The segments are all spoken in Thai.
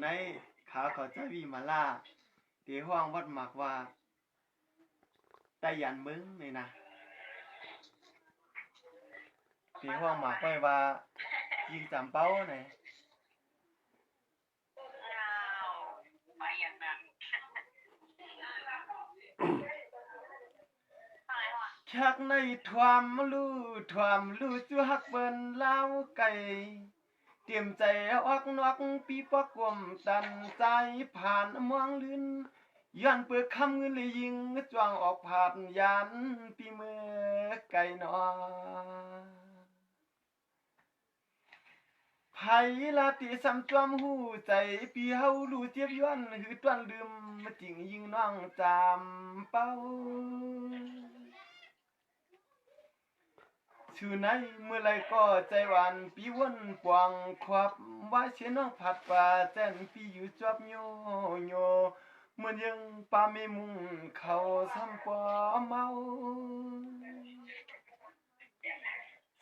ในขาเขาจะวีมาล่าเดี๋ยวห้องวัดหมักว่าได้ยันมึงนี่นะเดี๋ยวห้องหมักไว้ว่ายิงจำเป้าไหนชักในทวามลู่จูฮักเบิ้นเล่าไก่เตรียมใจออกนอกปีปอกกวมตันใจผ่านมองลื่นย้อนเปิดคำเงินเลยยิงจวงออกผ่านยานปีเมื่อไก่นอไผลาติสำจวมหูใจปีเฮาลู่เจ็บย้อนหือตวนลืมจริงยิงน้องจำเป้าชื่อไหนเมื่อไรก็ใจหวานปีวนปวงควับว่าเชน้องผัดป่าแจ้นปีอยู่จอบโยโยเหมือนยังป่าไม่มุงเขาซ้ำกว่าเมา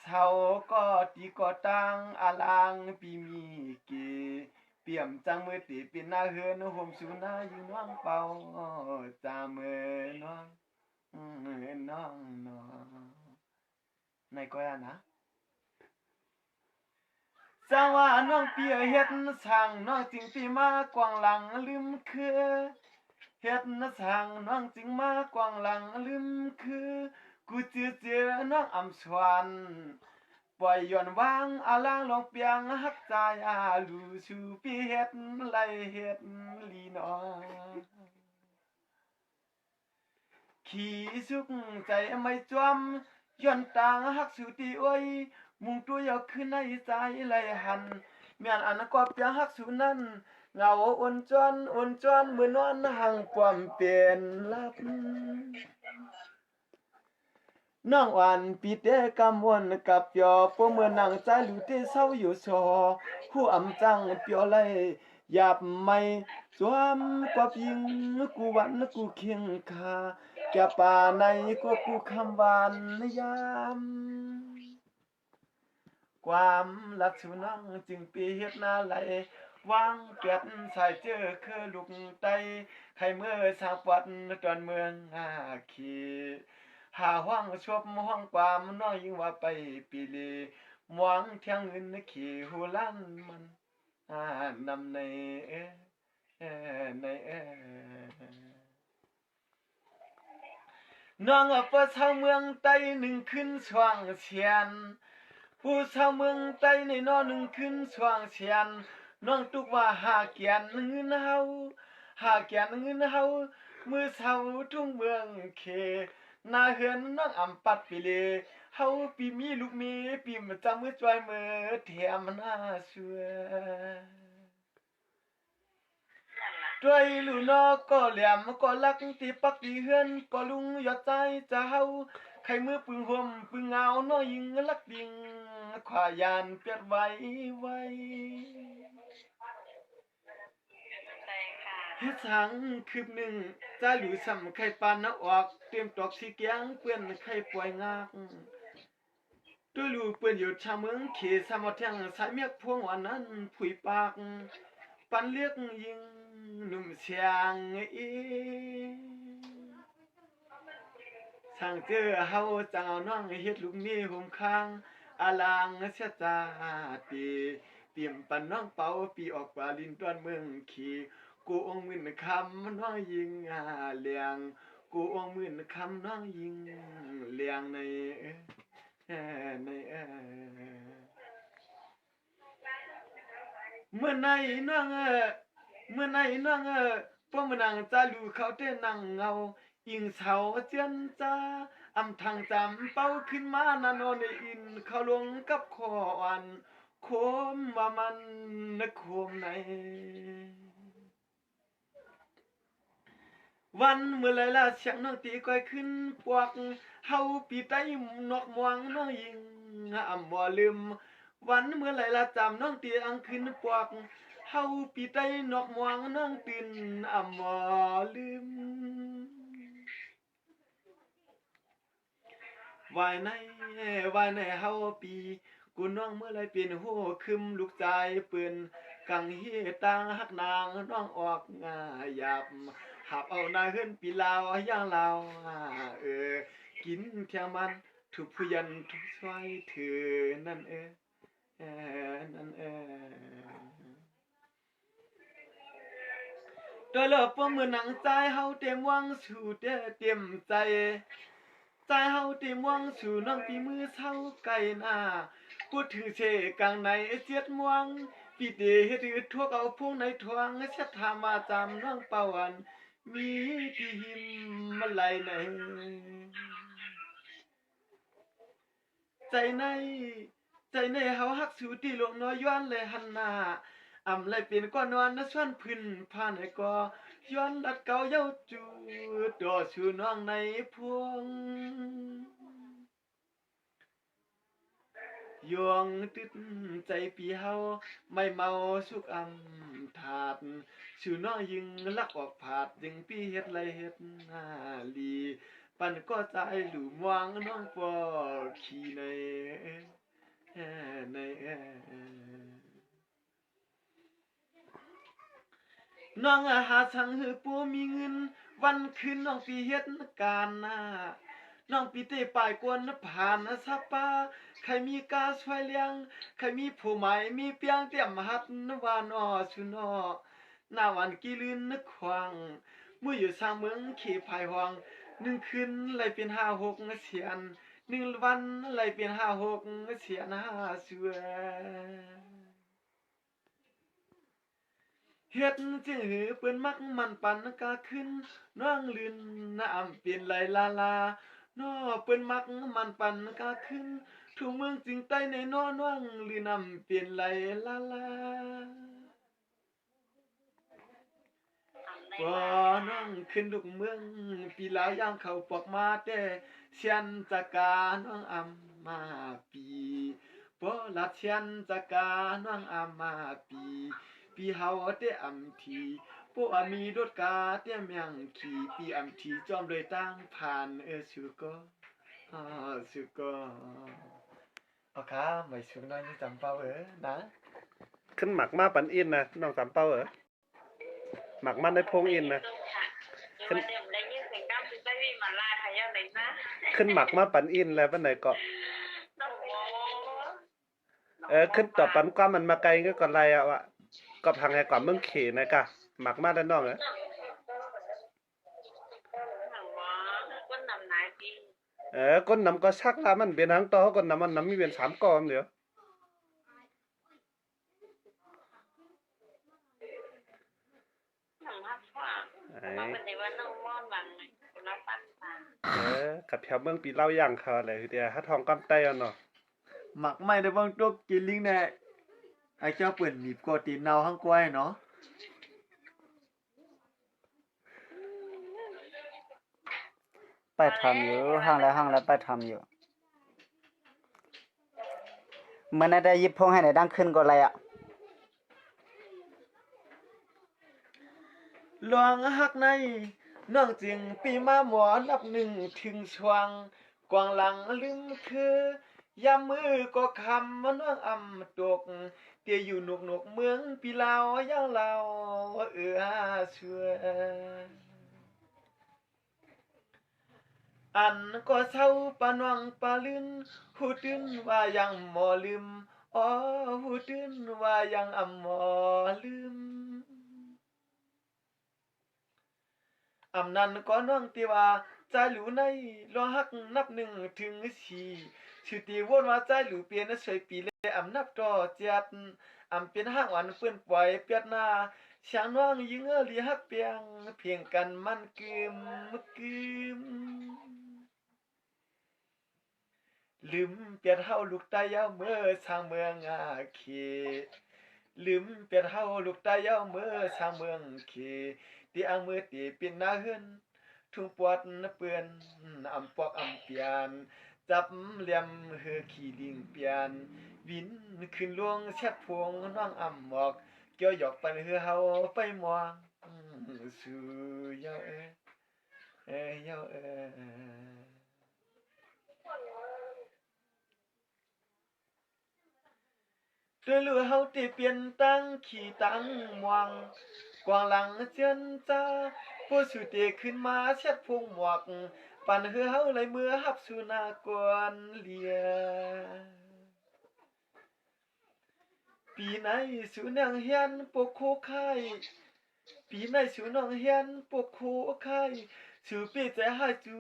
เช้าก็ตีก็ตังอาลางปีมีเกเปี่ยมจังมือตีเป็นหน้าเฮือนห่มสูนาอยู่น้องเป่าจาเมื่อน้องน้องน้องในก้อยนะจังว่าน้องเปียเฮ็ดสั่งน้องจึงปีมากวางหลังลืมคือเฮ็ดสั่งน้องจึงมากวางหลังลืมคือกูเจอน้องอำสวนปล่อยย้อนวางอาลางลองเปียงฮักใจอาลูชูปีเฮ็ดไลเฮ็ดลีนอขี้สุกใจไม่จวมย้อนต่างฮักสุติโอ้ยมุงตัวยาวขึ้นในใจไหลหันแม่นอันก็เปียฮักสุนั้นเงาอ่อนจวนมือนอนห่างความเปลี่ยนลับน้องอ่านปีเตกำวนกับเปียวพวกเมื่อนางใจหลุเตเศร้าอยู่ซอผู้อำจังเปียวไหลหยาบไม่สวมกว่ายิงกูหวันกูเคียงคาแก่ป่าในก็กูคำหวานยามความรักชูน้องจึงปีเฮ็ดนาไหลวางเกียดสายเจอคือลูกไตใครเมื่อสาวปัดจอนเมืองขีหาห้องชวบห้องความน้อยยิ่งว่าไปปีลีมวงเที่ยงเงินขี่หูล้านมันนำในน้องเปิดชาวเมืองใต้หนึ่งขึ้นช่วงเชียนผู้ชาวเมืองใต้ในนอหนึ่งขึ้นช่วงเชียนน้องตุกว่าหาเกียนเงินเฮาหาเกียนเงินเฮามือเสาทุ่งเมืองเคนาเฮือนน้องอำปัดปีเลเฮาปีมีลูกมีปีมาจำมือจอยมือเทียมหน้าเชื่อด้วยลูนอก็เหลี่ยมก็ลักตีปักตีเฮือนก็ลุงยอดใจจะเฮาใครมือปึงห่มปึงเงาน้อยยิงลักดิงขวายานเปียดไว้เฮ็ดสังคืบหนึ่งใจหรือสำไข่ปานน้ำออกเตรียมตอกสีเกียงเปื้อนไข่ป่วยงากด้วยลูกเปื้อนอยู่ชาเมืองเขสามอแทงสายเมียกพวงวันนั้นผุยปากปันเรียกยิงหนุ่มเสียงสั่งเจอเฮาจังเอาน้องเฮ็ดลูกนี้ห่มข้างอาลางเสียจาตีเตรียมปันน้องเป่าปีออกปลาลินต้วนเมืองขี่กูองมื่นคำน้องยิงเลียงกูองมื่นคำน้องยิงเลียงในเมื่อไหนน้องเมื่อไหนน้องพวกมันนั่งจาลูเขาเต้นนั่งเงาอิงเสาเจียนจ้าอำทางจำเป้าขึ้นมานานอนอินเขาลงกับคออันโคมว่ามันนึกโคมไหนวันเมื่อไรล่ะเสียงน้องตีก้อยขึ้นปวกเฮาปีไตนอกมวงน้องยิงบ่ลืมวันเมื่อไรล่ะจำน้องตีอังขึ้นปวกเฮาปีไตนอกมวงน้องตื่นบ่ลืมวายในเฮาปีกูน้องเมื่อไรเป็นหัวคึมลูกใจปืน กังเฮตังฮักนางน้องออกงาหยับหับเอานาเฮือนปีลาวย่างลาวกินเที่ยงมันทุกผู้ยันทุกซอยเถือนั่นนั่นโดยเลิกป้อมือหนังใจเฮาเต็มวังสู่เต็มใจใจเฮาเต็มวังสู่น้องปีมือเศร้าไก่หน้าพูดถือเชกลางในเสียดมวงปีเดเฮ็ดทั่วเอาพวงในทวงเสียถามมาจำน้องเป่าอันมีที่หิมมาไหลในใจในเฮาฮักสู่ที่หลวงน้อยย้อนเลยหันหน้าอำเลยเป็นก้อนนอนนะส่วนพื้นผ่านให้ก็ย้อนลัดเก่าเย้าจูต่อสู่น้องในพวงยวงตึดใจปีเฮาไม่เมาสุกถาดสู่น้องยิงลักออกผาดยิงปีเฮ็ดไรเฮ็ดหน้าลีปันก็ใจหลุมวางน้องปอขี่ในน้องหาสังหือปูมีเงินวันคืนน้องปีเฮ็ดการหน้าน้องปีเตะป่ายกวนผ่านสับปาใครมีกาช่วยเลี้ยงใครมีผู้ใหม่มีเปียงเตรียมหัดวานอสุนอหน้าวันกีลืนนึกควางมืออยู่สร้างเมืองขี่ภายห้อง1คืนเลยเป็น5-6เสียน1วันเลยเป็น5-6เสียน5สวยเฮ็ดจึงหือเปิ้นมักมันปันกาขึ้นน้องลื่นน้ำเปลี่ยนไหลลาน้อเปิ้นมักมันปันกาขึ้นทุกเมืองจึงใต้ในน้องลื่นน้ำเปลี่ยนไหลลาบ่น้องขึ้นลูกเมืองปีลาวย่างเข้าปอกมาแต่เชียนจักาน้องอำมาปีบ่ลัดเชียนจักาน้องอำมาปีเฮาเตอำทีผู้มีรถกาเตเมียงขี่ปีอำทีจอมเลยตั้งผ่านสุก็สุก็เอาค่ะไม่สุกน้อยนี่จำเป้านะขึ้นหมักมาปันอินนะน้องสามเป้าหมักมันได้พงอินนะขึ้นหมักมาปันอินแล้วปันไหนเกาะขึ้นต่อปันก้ามันมาไกลก็ก่อนไรอ่ะวะก็ทางไงก่อนเมืองเขนะกะหมักมาด้านนอกก้นนำก็ชักละมันเป็นทางต่อก้นนำมันนำมีเป็น3 ก้อนเดี๋ยวกับแถวเมืองปีเล่าย่างเขาอะไรคือเดียวฮัททองก้ามใต้เนาะหมักไม่ได้บ้างตัวกินลิงแน่ไอ้เจ้าเปิ่นหนีบกอตีนเนาห้างกล้วยเนาะไปทำอยู่ห้างแล้วไปทำอยู่เมื่อนั้นได้ยิบพงให้ไหนดังขึ้นก็อะไรอ่ะลวงฮักในน้องจึงปีมาหมอนับ1ถึงสว่างกวางหลังลืมคือยามมือก็คำมันน้องอำตกเตียอยู่นกเมืองปีลาวย่างลาวช่วยอันก็เศร้าปานวังปาลืนหูตื่นว่ายังหมอลืมหูตื่นว่ายังหมอลืมนั้นก็น้องติว่าใจหลูในรอฮักนับ1ถึง4ชื่อตีวนว่าใจหลูเปลี่ยนสวยปีเลยนับต่อ7เป็นห้างวันเปื้อนปล่อยเปียดหน้าช่างน้องยิงลีฮักเปียงเพียงกันมันกึมลืมเปียดเฮาลูกตายาวเมื่อสร้างเมืองเขลืมเปียดเฮาลูกตายาวเมื่อสร้างเมืองเขตีอังมือตีเป็นหน้าเฮือนทุ่งปวดเปื้อนปอกเปียนจับเหลี่ยมขี่ลิงเปียนวินขึ้นลวงแชดพวงน้องหมอกเกี่ยวหยอกปันเฮาไปมองสู่ยาวยาวโด ด้วยรู้เฮาติเปลี่ยนตั้งขี่ตั้งมวงกวางหลังเจินจ้าผู้สุเตขึ้นมาเช็ดพวงหมวกปั่นเฮือเฮาเลยเมื่อฮับสุนากวนเลียปีไหนสุนางเฮียนปกโคไข่ปีไหนสุนางเฮียนปกโคไข่สุปีใจหายจู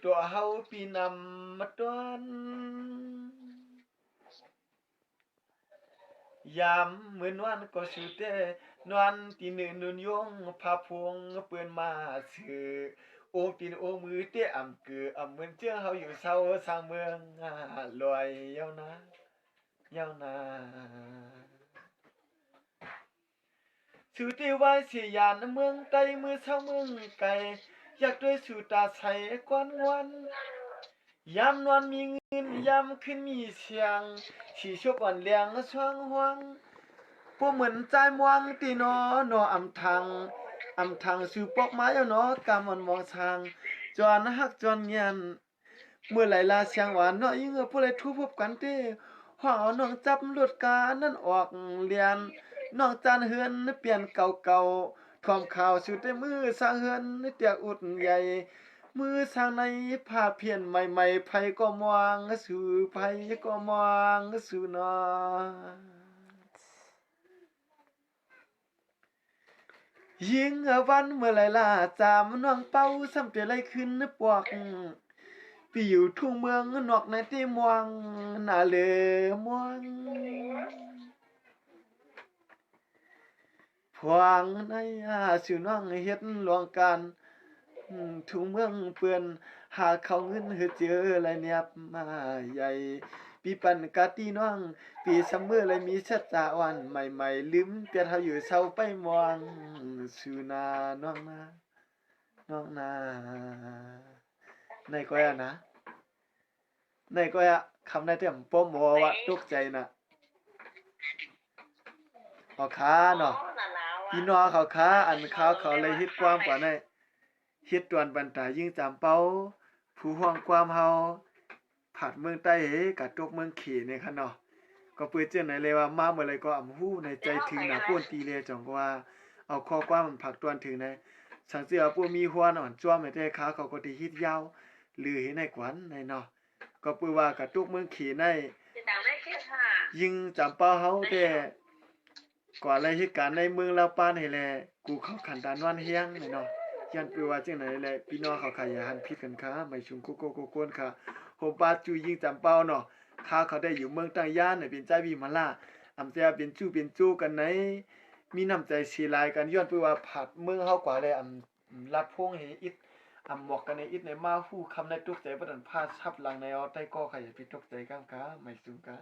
ตัวเฮาปีนำมาตวนยามเหมือนวันก็สุเตนวันตีหนึ่งนุนยงพาพวงเปื้อนมาสื่อโอ้ตีนโอ้มือเตะอำเกืออำเหมือนเจ้าเฮาอยู่เศร้าสร้างเมืองลอยยาวนะยาวนาสุติวายเสียยานเมืองไตมือเศร้าเมืองไก่อยากด้วยสุตาใสกวนวันยามนวลมีเงินยามขึ้นมีเสียงสีชกอ่อนเลียงช่วงหวงพวกเหมือนใจมวงตีนอนออำทางสู่ปอกไม้เอาเนาะกำมันมองทางจวนฮักจวนเงียนเมื่อไหลลาเสียงหวานเนาะยิ่งผู้ใดทุพบกันเต้ห้องเอาน้องจับลวดกานั่นออกเรียนน้องจานเฮือนเปลี่ยนเก่าทอมข่าวสุดแต่มือสร้างเฮือนเตียกอุดใหญ่มือสร้างในผ้าเพียนใหม่ๆไผก็มองสู่ไผก็มองสู่นอยิงวันเมื่อไหลล่ะจามน้องเป้าซ้ำเตไหลขึ้นปวกปีอยู่ทุ่งเมืองนอกในที่มวงน่าเลมวงพวงในสิน้องเฮ็ดหลวงการทุ่งเมืองเปื้อนหาเขาเงินเฮือเจออะไรเนียบมาใหญ่ปีปันกาตีน้องปีซัมเมอร์เลยมีชัดจาวันใหม่ๆลืมเปียเฮาอยู่เศร้าไปมองสุนาน้องนาน้องนาในก้อยนะในก้อยคำในเต็มป้อมบ่ว่าตกใจนะเอาขาเนาะพี่น้องเขาขาอันเขาเลยเฮ็ดความกว่าในเฮ็ดตวนปันตายิ่งจำเป้าผู้ห่วงความเฮาผัดเมืองใต้กะตกเมืองเขเนี่ยค่ะเนาะก็เปิดเจอไหนเลยว่ามาเมื่อไรก็อำฮู้ในใจถึงหน้าป้วนตีเลยจังว่าเอาข้อความมันผักตวนถึงในสังเสือปูมีหัวอ่อนจ้วมให้แต่ขาเขาก็ที่ฮิตยาวหรือให้ในกวนในเนาะก็ปือว่ากะตุกเมืองเขในยิงจำเป้าเฮาแต่กว่าอะไรเหตุการณ์ในเมืองลาวปานให้แลกูเข้าขันดานวันเฮียงในเนาะยันปือว่าจังไหนแลพี่น้องเขาขายหันพิษกันค่ะไม่ชุมโกโกโกโกนค่ะโฮมปาจูยิงจำเป้าเนาะข้าเขาได้อยู่เมืองตั้งย่านเนี่ยเป็นใจบีมาล่าอำเสียเป็นจู้กันไหนมีน้ำใจสีลายกันย้อนปือว่าผัดเมืองเฮากว่าเลยรับพวงให้อิดหมอกกันในอิดในมาฮู้คำในตุกใจบ่ทันพาชับหลังในเอาใต้ก็ใครอย่าไปตกใจกังกะไม่ซุงกะ